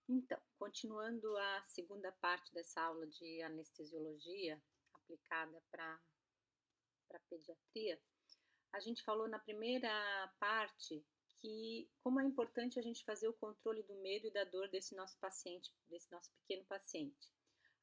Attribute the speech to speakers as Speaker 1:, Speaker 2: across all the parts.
Speaker 1: Então, continuando a segunda parte dessa aula de anestesiologia aplicada para pediatria, a gente falou na primeira parte que como é importante a gente fazer o controle do medo e da dor desse nosso paciente, desse nosso pequeno paciente.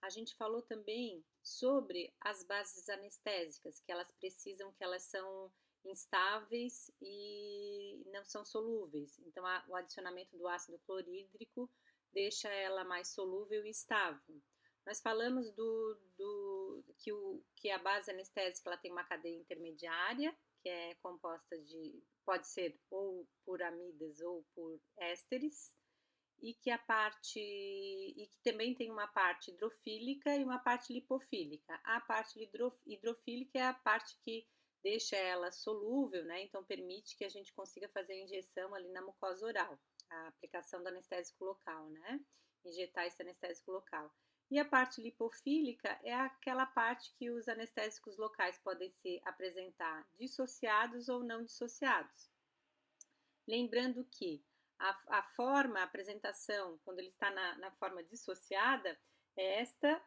Speaker 1: A gente falou também sobre as bases anestésicas, que elas precisam, que elas são instáveis e não são solúveis. Então, o adicionamento do ácido clorídrico deixa ela mais solúvel e estável. Nós falamos que a base anestésica ela tem uma cadeia intermediária, que é composta de, pode ser ou por amidas ou por ésteres, e que também tem uma parte hidrofílica e uma parte lipofílica. A parte hidrofílica é a parte que deixa ela solúvel, né? Então permite que a gente consiga fazer a injeção ali na mucosa oral, a aplicação do anestésico local, né? Injetar esse anestésico local. E a parte lipofílica é aquela parte que os anestésicos locais podem se apresentar dissociados ou não dissociados. Lembrando que a forma, a apresentação, quando ele está na forma dissociada, é esta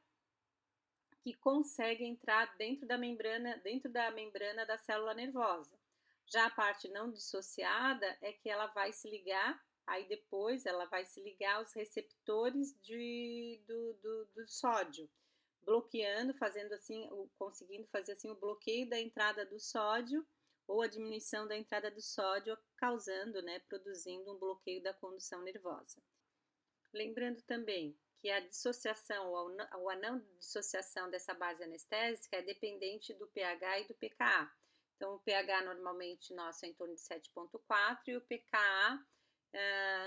Speaker 1: que consegue entrar dentro da membrana da célula nervosa. Já a parte não dissociada é que ela vai se ligar, aí depois ela vai se ligar aos receptores do sódio, bloqueando, fazendo assim, conseguindo fazer assim o bloqueio da entrada do sódio ou a diminuição da entrada do sódio, causando, né, produzindo um bloqueio da condução nervosa. Lembrando também que a dissociação ou a não dissociação dessa base anestésica é dependente do pH e do pKa. Então, o pH normalmente nosso é em torno de 7,4 e o pKa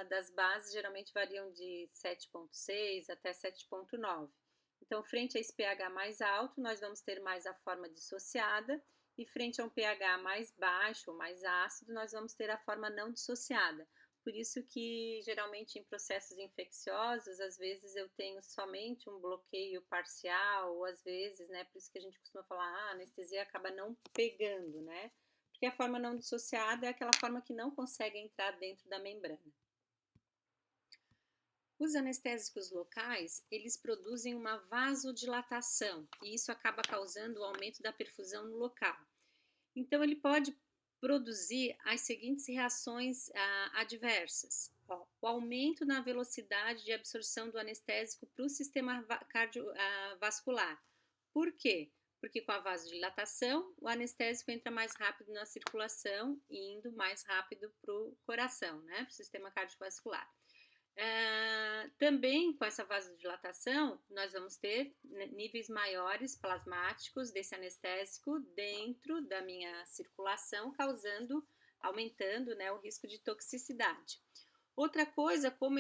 Speaker 1: das bases geralmente variam de 7,6 até 7,9. Então, frente a esse pH mais alto, nós vamos ter mais a forma dissociada, e frente a um pH mais baixo ou mais ácido, nós vamos ter a forma não dissociada. Por isso que, geralmente, em processos infecciosos, às vezes eu tenho somente um bloqueio parcial, ou às vezes, né, por isso que a gente costuma falar, a anestesia acaba não pegando, né? Porque a forma não dissociada é aquela forma que não consegue entrar dentro da membrana. Os anestésicos locais, eles produzem uma vasodilatação, e isso acaba causando o aumento da perfusão no local. Então, ele pode produzir as seguintes reações adversas. O aumento na velocidade de absorção do anestésico para o sistema cardiovascular. Por quê? Porque com a vasodilatação, o anestésico entra mais rápido na circulação e indo mais rápido para o coração, né? Para o sistema cardiovascular. Também com essa vasodilatação, nós vamos ter níveis maiores plasmáticos desse anestésico dentro da minha circulação, aumentando, né, o risco de toxicidade. Outra coisa, como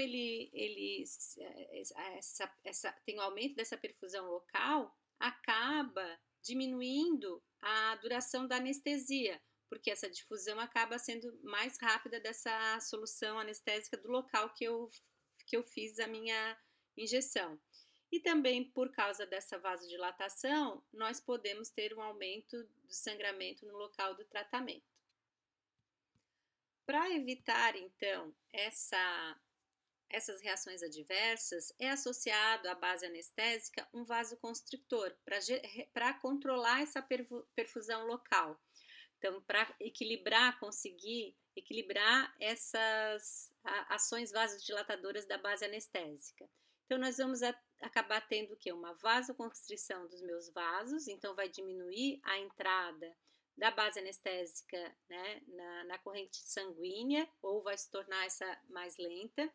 Speaker 1: tem o aumento dessa perfusão local, acaba diminuindo a duração da anestesia, porque essa difusão acaba sendo mais rápida dessa solução anestésica do local que eu fiz a minha injeção. E também por causa dessa vasodilatação, nós podemos ter um aumento do sangramento no local do tratamento. Para evitar, então, essas reações adversas, é associado à base anestésica um vasoconstrictor para controlar essa perfusão local. Então, para conseguir equilibrar essas ações vasodilatadoras da base anestésica. Então, nós vamos acabar tendo o quê? Uma vasoconstrição dos meus vasos, então vai diminuir a entrada da base anestésica, né, na corrente sanguínea, ou vai se tornar essa mais lenta.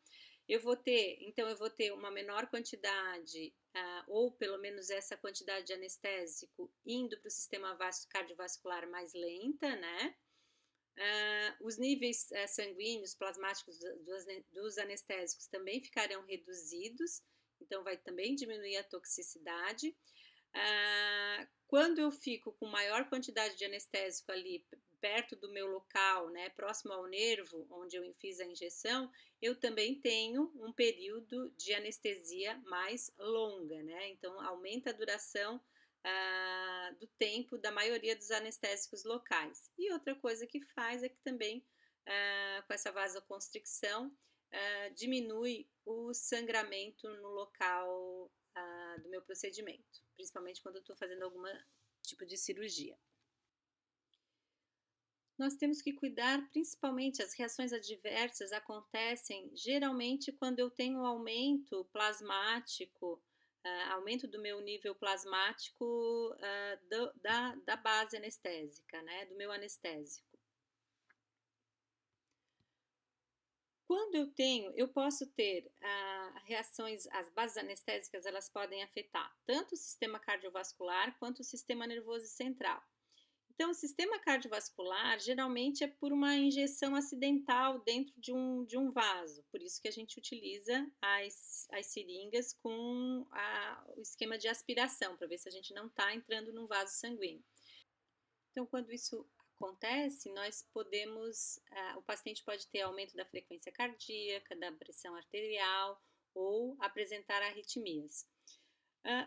Speaker 1: Eu vou ter uma menor quantidade, ou pelo menos essa quantidade de anestésico indo para o sistema cardiovascular mais lenta, né? Os níveis sanguíneos, plasmáticos dos anestésicos também ficarão reduzidos, então vai também diminuir a toxicidade. Quando eu fico com maior quantidade de anestésico ali perto do meu local, né, próximo ao nervo onde eu fiz a injeção, eu também tenho um período de anestesia mais longa, né? Então aumenta a duração do tempo da maioria dos anestésicos locais. E outra coisa que faz é que também com essa vasoconstricção diminui o sangramento no local do meu procedimento, principalmente quando eu estou fazendo algum tipo de cirurgia. Nós temos que cuidar, principalmente as reações adversas acontecem geralmente quando eu tenho um aumento plasmático, aumento do meu nível plasmático da base anestésica, né, do meu anestésico. Quando eu posso ter reações, as bases anestésicas, elas podem afetar tanto o sistema cardiovascular quanto o sistema nervoso central. Então, o sistema cardiovascular geralmente é por uma injeção acidental dentro de um vaso, por isso que a gente utiliza as seringas com o esquema de aspiração, para ver se a gente não está entrando num vaso sanguíneo. Então, quando isso acontece, o paciente pode ter aumento da frequência cardíaca, da pressão arterial ou apresentar arritmias.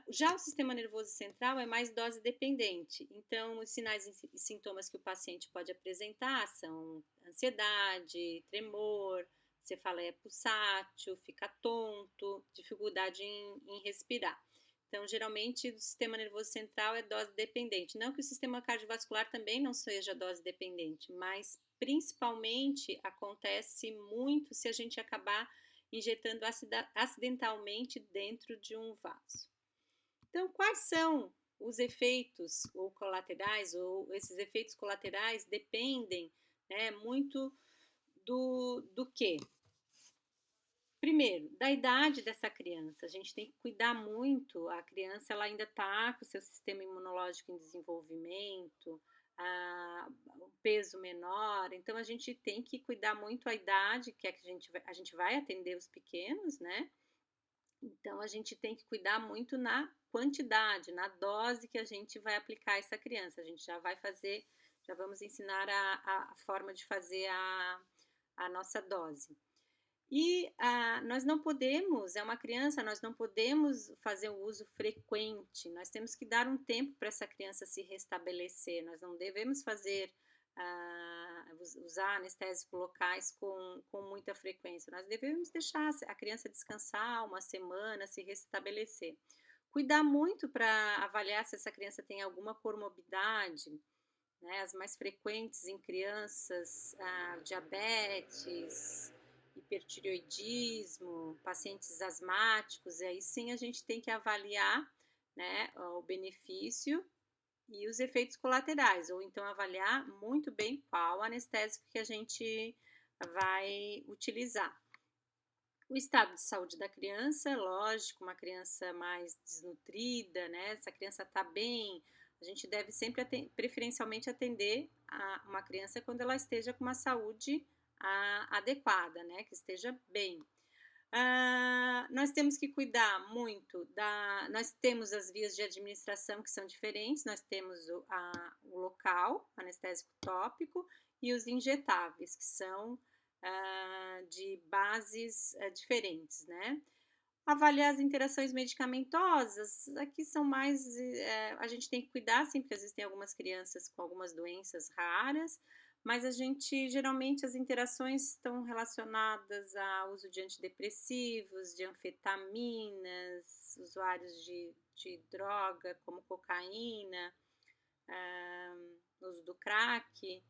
Speaker 1: Já o sistema nervoso central é mais dose dependente, então os sinais e sintomas que o paciente pode apresentar são ansiedade, tremor, cefaleia pulsátil, fica tonto, dificuldade em respirar. Então, geralmente, o sistema nervoso central é dose dependente. Não que o sistema cardiovascular também não seja dose dependente, mas principalmente acontece muito se a gente acabar injetando acidentalmente dentro de um vaso. Então, quais são os efeitos ou colaterais, ou esses efeitos colaterais dependem, né, muito do quê? Primeiro, da idade dessa criança. A gente tem que cuidar muito. A criança ela ainda está com o seu sistema imunológico em desenvolvimento, o peso menor. Então, a gente tem que cuidar muito a idade que a gente vai atender os pequenos, né? Então, a gente tem que cuidar muito na quantidade, na dose que a gente vai aplicar a essa criança. A gente já vamos ensinar a forma de fazer a nossa dose. E nós não podemos, é uma criança, nós não podemos fazer o uso frequente, nós temos que dar um tempo para essa criança se restabelecer, nós não devemos usar anestésicos locais com muita frequência, nós devemos deixar a criança descansar uma semana, se restabelecer. Cuidar muito para avaliar se essa criança tem alguma comorbidade, né, as mais frequentes em crianças, diabetes, hipertireoidismo, pacientes asmáticos, e aí sim a gente tem que avaliar, né, o benefício e os efeitos colaterais, ou então avaliar muito bem qual anestésico que a gente vai utilizar. O estado de saúde da criança, lógico, uma criança mais desnutrida, né? Essa criança está bem, a gente deve sempre preferencialmente atender uma criança quando ela esteja com uma saúde adequada, né? Que esteja bem. Nós temos que cuidar muito nós temos as vias de administração que são diferentes, nós temos o local, anestésico tópico, e os injetáveis, que são de bases diferentes, né? Avaliar as interações medicamentosas, aqui são mais, a gente tem que cuidar, sim, porque às vezes tem algumas crianças com algumas doenças raras, mas geralmente as interações estão relacionadas ao uso de antidepressivos, de anfetaminas, usuários de droga como cocaína, uso do crack,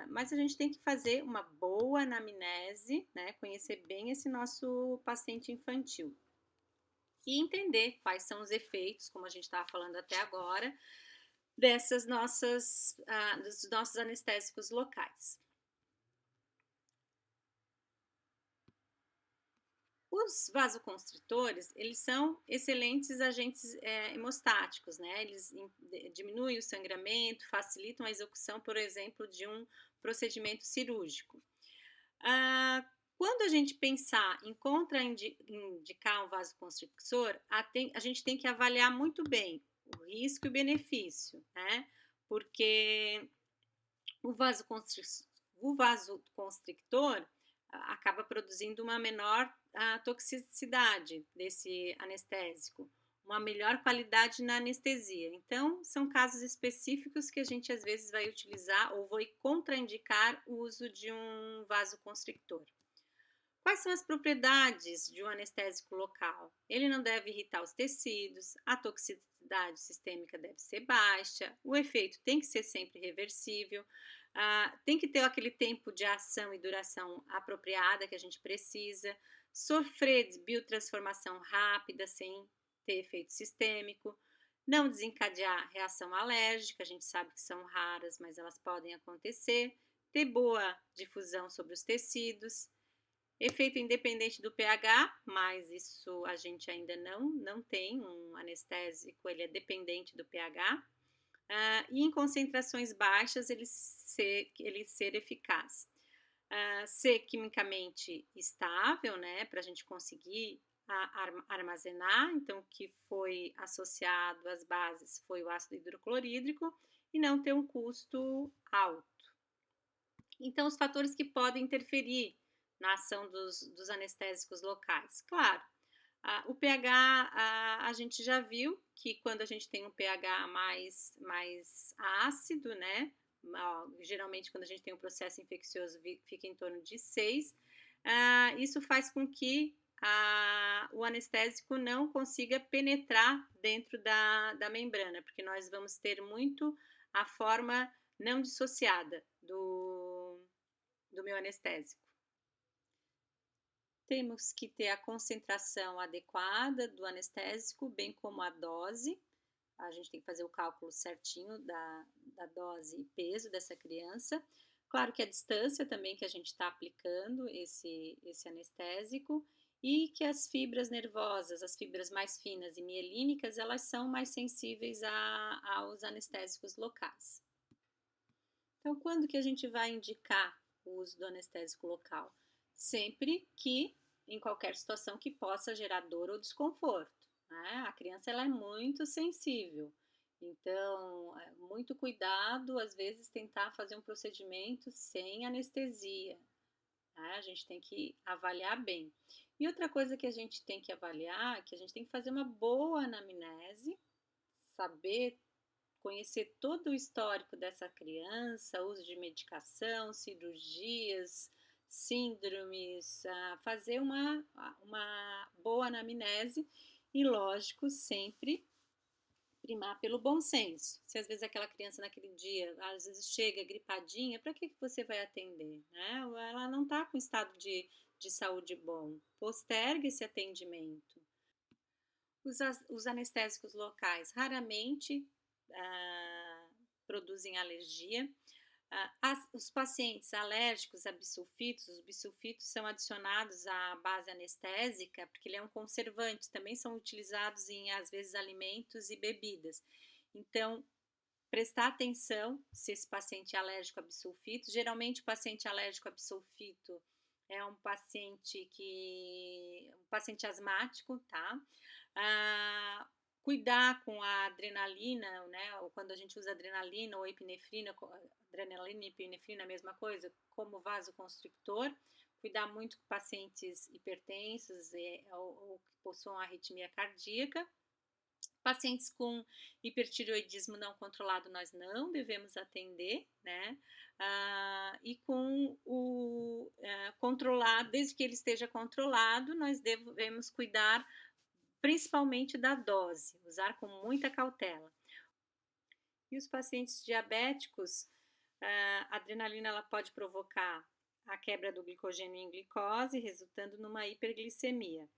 Speaker 1: mas a gente tem que fazer uma boa anamnese, né, conhecer bem esse nosso paciente infantil e entender quais são os efeitos, como a gente estava falando até agora, dos nossos anestésicos locais. Os vasoconstritores, eles são excelentes agentes hemostáticos, né? Eles diminuem o sangramento, facilitam a execução, por exemplo, de um procedimento cirúrgico. Quando a gente pensar em contraindicar um vasoconstrictor, a gente tem que avaliar muito bem o risco e o benefício, né? Porque o vasoconstrictor acaba produzindo uma menor toxicidade desse anestésico, uma melhor qualidade na anestesia. Então, são casos específicos que a gente às vezes vai utilizar ou vai contraindicar o uso de um vasoconstrictor. Quais são as propriedades de um anestésico local? Ele não deve irritar os tecidos, a toxicidade sistêmica deve ser baixa, o efeito tem que ser sempre reversível, tem que ter aquele tempo de ação e duração apropriada que a gente precisa, sofrer de biotransformação rápida sem ter efeito sistêmico, não desencadear reação alérgica, a gente sabe que são raras, mas elas podem acontecer, ter boa difusão sobre os tecidos. Efeito independente do pH, mas isso a gente ainda não tem, um anestésico ele é dependente do pH, e em concentrações baixas ele ser eficaz. Ser quimicamente estável, né, para a gente conseguir armazenar, então o que foi associado às bases foi o ácido hidroclorídrico e não ter um custo alto. Então, os fatores que podem interferir na ação dos anestésicos locais. Claro, o pH, a gente já viu que quando a gente tem um pH mais ácido, né? Geralmente, quando a gente tem um processo infeccioso, fica em torno de 6. Isso faz com que o anestésico não consiga penetrar dentro da membrana, porque nós vamos ter muito a forma não dissociada do meu anestésico. Temos que ter a concentração adequada do anestésico, bem como a dose. A gente tem que fazer o cálculo certinho da dose e peso dessa criança. Claro que a distância também que a gente está aplicando esse anestésico e que as fibras nervosas, as fibras mais finas e mielínicas, elas são mais sensíveis aos anestésicos locais. Então, quando que a gente vai indicar o uso do anestésico local? Sempre que, em qualquer situação que possa gerar dor ou desconforto, né? A criança ela é muito sensível, então, muito cuidado, às vezes tentar fazer um procedimento sem anestesia, né? A gente tem que avaliar bem. E outra coisa que a gente tem que avaliar, é que a gente tem que fazer uma boa anamnese, saber conhecer todo o histórico dessa criança, uso de medicação, cirurgias, síndromes, fazer uma boa anamnese e, lógico, sempre primar pelo bom senso. Se às vezes aquela criança naquele dia, às vezes chega gripadinha, para que você vai atender? Né? Ela não está com estado de saúde bom. Postergue esse atendimento. Os anestésicos locais raramente produzem alergia. Os pacientes alérgicos a bisulfitos, os bisulfitos são adicionados à base anestésica porque ele é um conservante, também são utilizados em, às vezes, alimentos e bebidas. Então, prestar atenção se esse paciente é alérgico a bisulfitos. Geralmente, o paciente alérgico a bisulfito é um paciente asmático, tá? Cuidar com a adrenalina, né? Ou quando a gente usa adrenalina ou epinefrina, adrenalina e epinefrina, a mesma coisa, como vasoconstrictor. Cuidar muito com pacientes hipertensos ou que possuam arritmia cardíaca. Pacientes com hipertireoidismo não controlado nós não devemos atender, né? E com o controlado, desde que ele esteja controlado, nós devemos cuidar principalmente da dose, usar com muita cautela. E os pacientes diabéticos, a adrenalina ela pode provocar a quebra do glicogênio em glicose, resultando numa hiperglicemia.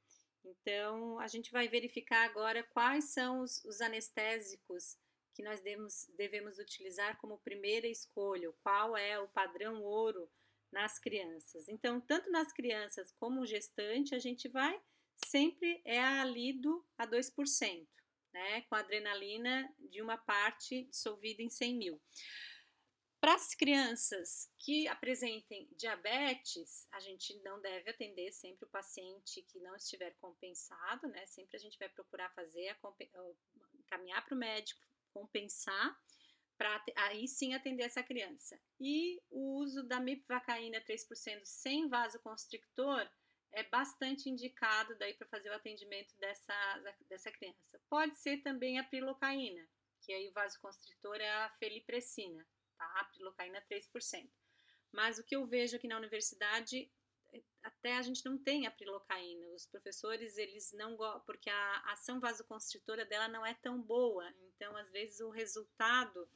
Speaker 1: Então, a gente vai verificar agora quais são os anestésicos que nós devemos utilizar como primeira escolha, qual é o padrão ouro nas crianças. Então, tanto nas crianças como gestante, a gente vai sempre ali a 2%, né, com a adrenalina de uma parte dissolvida em 100 mil. Para as crianças que apresentem diabetes, a gente não deve atender sempre o paciente que não estiver compensado, né? Sempre a gente vai procurar encaminhar para o médico, compensar, para aí sim atender essa criança. E o uso da mepivacaína 3% sem vasoconstrictor é bastante indicado daí para fazer o atendimento dessa criança. Pode ser também a prilocaína, que aí o vasoconstrictor é a felipressina. Tá? A prilocaína 3%. Mas o que eu vejo aqui na universidade, até a gente não tem a prilocaína. Os professores, eles não gostam, porque a ação vasoconstritora dela não é tão boa. Então, às vezes, o resultado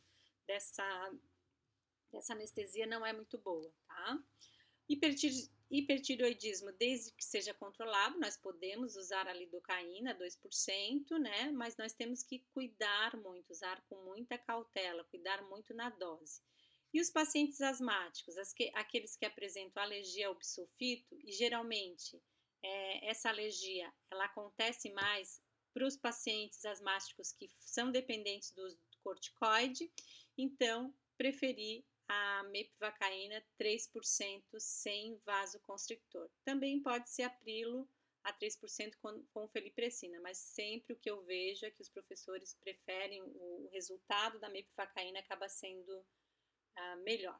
Speaker 1: dessa, dessa anestesia não é muito boa, tá? Hipertireoidismo, desde que seja controlado, nós podemos usar a lidocaína 2%, né? Mas nós temos que cuidar muito, usar com muita cautela, cuidar muito na dose. E os pacientes asmáticos, aqueles que apresentam alergia ao psulfito, e geralmente essa alergia ela acontece mais para os pacientes asmáticos que são dependentes do corticoide, então preferir a mepivacaína 3% sem vasoconstrictor. Também pode ser a prilo a 3% com felipressina, mas sempre o que eu vejo é que os professores preferem o resultado da mepivacaína acaba sendo melhor.